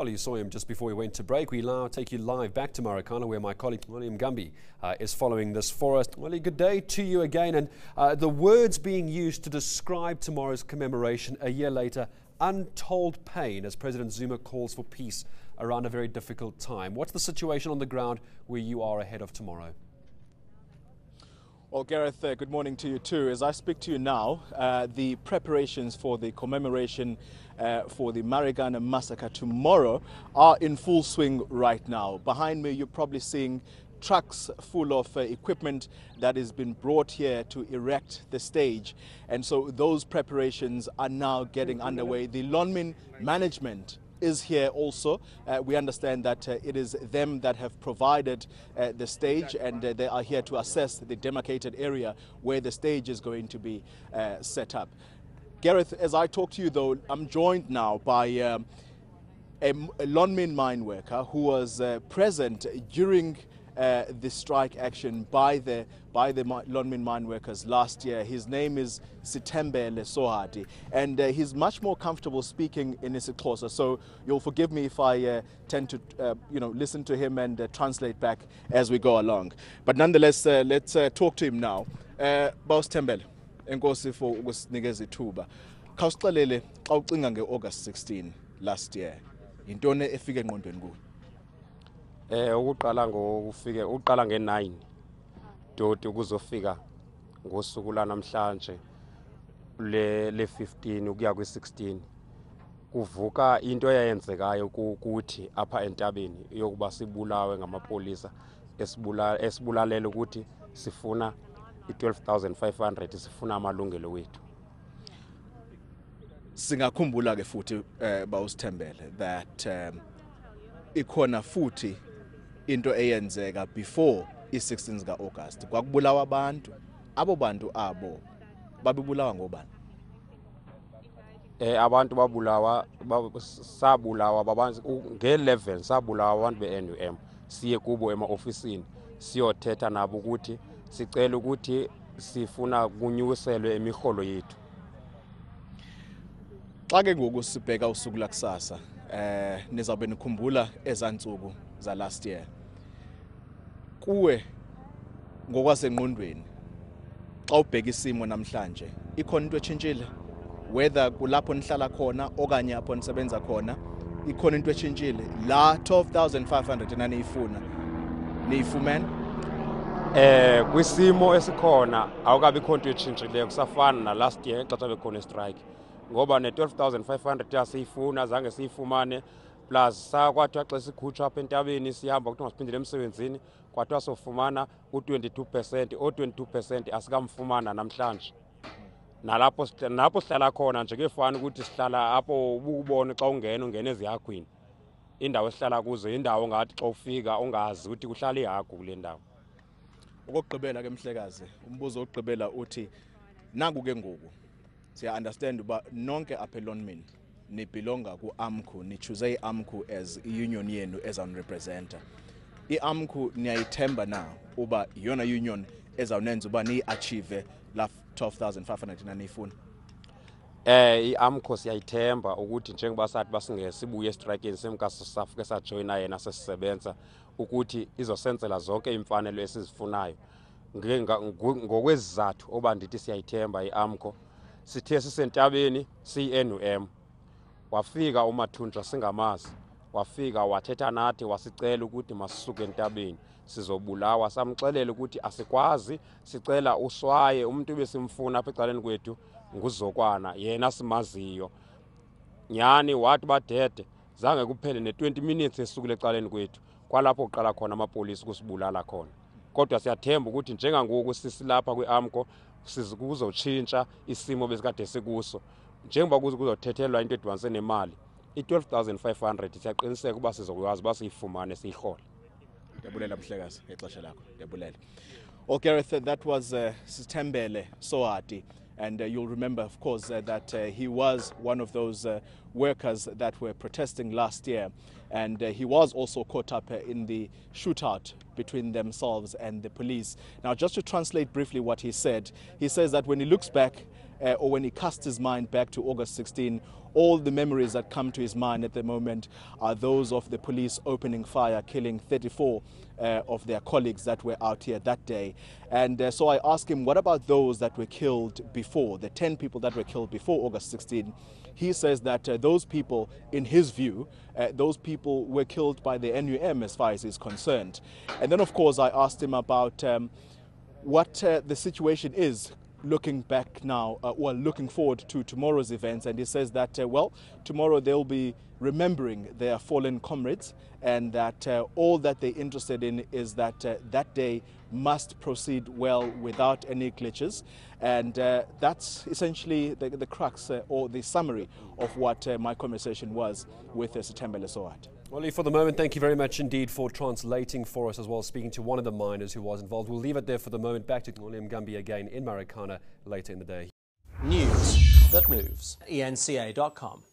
Well, you saw him just before we went to break. We now take you live back to Marikana, where my colleague Xoli Mngambi is following this for us. Well, good day to you again. And the words being used to describe tomorrow's commemoration a year later, untold pain, as President Zuma calls for peace around a very difficult time. What's the situation on the ground where you are ahead of tomorrow? Well, Gareth, good morning to you too. As I speak to you now, the preparations for the commemoration for the Marikana massacre tomorrow are in full swing right now. Behind me, you're probably seeing trucks full of equipment that has been brought here to erect the stage. And so those preparations are now getting underway. The Lonmin management is here also. We understand that it is them that have provided the stage, and they are here to assess the demarcated area where the stage is going to be set up. Gareth, as I talk to you though, I'm joined now by a Lonmin mine worker who was present during the strike action by the Lonmin mine workers last year. His name is Sithembele Sohadi, and he's much more comfortable speaking in isiXhosa, so you'll forgive me if I tend to listen to him and translate back as we go along. But nonetheless, let's talk to him now. Sithembele, enkosi for ukusinikeza ithuba. Khawusixelele xa ucinga ngeAugust 16 last year, yintoni efike engqondweni kuwe? Uqala nge9 doti ukuzofika ngosuku lanamhlanje le 15 ukuya kwi16 kuvuka into eyenzekayo ukuthi apha entabeni yokuba sibulawe ngamapolisa esibulalela ukuthi sifuna i12,500 sifuna amalungelo wethu. Singakhumbula ke futhi Sithembele that ikhona futhi into eyenzeka before i16 kaAugust. Kwakubulawa abantu, abo bantu abo babibulawa ngobani? Abantu sabulawa nge11 sabulawa abantu beNUM. Siye kubo ema-ofisini siyothetha nabo ukuthi sicela ukuthi sifuna kunyuselwe emiholo yethu. Xa ke ngoku sibheka usuku lakusasa, nizawube nikhumbula ezantsuku za last year. Kuwe ngokwasengqondweni xa ubheka isimo namhlanje, ikhona into etshintshile, whether kulapho nihlala khona okanye apho nisebenza khona, ikhona into etshintshile. La 12,500 naniyifuna niyifumene? Kwisimo esikhona awukabi khona into etshintshileyo, kusafana na last year xa bekhona strike. Ngoba ne12,500 yasiyifuna zange siyifumane, plus sakwathiwa xa sikhutshwa apha entabeni sihamba ukuthi masiphindele emsebenzini kwathiwa sofumana u22%. O22% asikamfumana namhlanje. Nalapho sihlala khona nje kefana ukuthi sihlala apho ububone xa ungena ezihakwini. Indawo esihlala kuzo indawo ngathi xa ufika ungazi ukuthi kuhlala ihagu kule ndawo. Okugqibela ke Mhlekazi, umbuzo ogqibela uthi nangu ke ngoku siya understand uba nonke apha eLonmin nibelonga ku-AMCU, nichoose i-AMCU as i-union yenu ezawunirepresenta. I-AMCU niyayithemba na uba yona union ezawunenza uba niyi-achieve la 12,500 naniyifuna? I-AMCU siyayithemba ukuthi njengoba sathi basingesibuye estrikeni semkasafike sajoyina yena sesisebenza ukuthi izosenzela zonke imfanelo esizifunayo. Ngokwezizathu oba ndithi siyayithemba i-AMCU, sithe sisentabeni siyi-NUM. Wafika uMathunjwa singamazi, wafika wathetha nathi wasicela ukuthi masisuke entabeni sizobulawa. Samxelela ukuthi asikwazi, sicela uswaye umuntu besimfuna apha ecaleni kwethu nguzokwana yena simaziyo. Nyani wathi badede zange kuphele ne20 minutes esukule ecaleni kwethu, kwalapho uqala khona amapolisa kusibulala khona. Kodwa siyathemba ukuthi njengangoku sisilapha kwi-AMCU kuzotshintsha isimo besikade sikuso. Njengoba kuzothethelwa into edibanise nemali, i12,500 siyaqiniseka uba sizokwazi uba siyifumane siyihole. Ndiyabulela Mhlekazi ngexesha lakho. Ndiyabulela. Oh, Gareth, that was Sithembele Sohadi. And you'll remember, of course, that he was one of those workers that were protesting last year. And he was also caught up in the shootout between themselves and the police. Now, just to translate briefly what he said, he says that when he looks back or when he casts his mind back to August 16, all the memories that come to his mind at the moment are those of the police opening fire, killing 34 of their colleagues that were out here that day. And so I asked him, what about those that were killed before, the 10 people that were killed before August 16? He says that those people, in his view, those people were killed by the NUM as far as he's concerned. And then, of course, I asked him about what the situation is looking back now, looking forward to tomorrow's events. And he says that, well, tomorrow they'll be remembering their fallen comrades, and that all that they're interested in is that that day must proceed well without any glitches. And that's essentially the crux or the summary of what my conversation was with Sithembele Sohadi. Well, for the moment, thank you very much indeed for translating for us as well, speaking to one of the miners who was involved. We'll leave it there for the moment. Back to Xoli Mngambi again in Marikana later in the day. News that moves. eNCA.com.